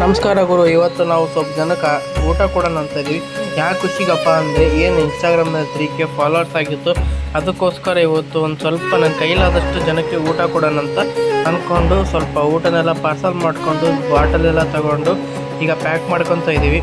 ನಮಸ್ಕಾರ ಗುರು. ಇವತ್ತು ನಾವು ಸ್ವಲ್ಪ ಜನಕ್ಕೆ ಊಟ ಕೊಡೋಣ ಅಂತ ಇದ್ವಿ. ಯಾಕೆ ಖುಷಿಗಪ್ಪ ಅಂದರೆ ಏನು ಇನ್ಸ್ಟಾಗ್ರಾಮ್ನಲ್ಲಿ 3K ಫಾಲೋವರ್ಸ್ ಆಗಿತ್ತು. ಅದಕ್ಕೋಸ್ಕರ ಇವತ್ತು ಒಂದು ಸ್ವಲ್ಪ ನನ್ನ ಕೈಲಾದಷ್ಟು ಜನಕ್ಕೆ ಊಟ ಕೊಡೋಣ ಅಂತ ಅಂದ್ಕೊಂಡು ಸ್ವಲ್ಪ ಊಟನೆಲ್ಲ ಪಾರ್ಸಲ್ ಮಾಡಿಕೊಂಡು ಬಾಟಲೆಲ್ಲ ತಗೊಂಡು ಈಗ ಪ್ಯಾಕ್ ಮಾಡ್ಕೊತ ಇದ್ದೀವಿ.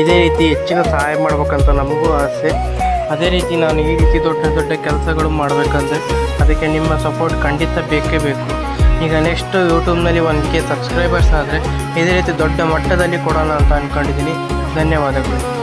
ಇದೇ ರೀತಿ ಹೆಚ್ಚಿನ ಸಹಾಯ ಮಾಡ್ಬೇಕಂತ ನಮಗೂ ಆಸೆ. ಅದೇ ರೀತಿ ನಾನು ಈ ರೀತಿ ದೊಡ್ಡ ದೊಡ್ಡ ಕೆಲಸಗಳು ಮಾಡಬೇಕಂದ್ರೆ ಅದಕ್ಕೆ ನಿಮ್ಮ ಸಪೋರ್ಟ್ ಖಂಡಿತ ಬೇಕೇ ಬೇಕು. ಈಗ ನೆಕ್ಸ್ಟ್ ಯೂಟ್ಯೂಬ್ನಲ್ಲಿ 1K ಸಬ್ಸ್ಕ್ರೈಬರ್ಸ್ ಆದರೆ ಇದೇ ರೀತಿ ದೊಡ್ಡ ಮಟ್ಟದಲ್ಲಿ ಕೊಡೋಣ ಅಂತ ಅಂದ್ಕೊಂಡಿದ್ದೀನಿ. ಧನ್ಯವಾದಗಳು.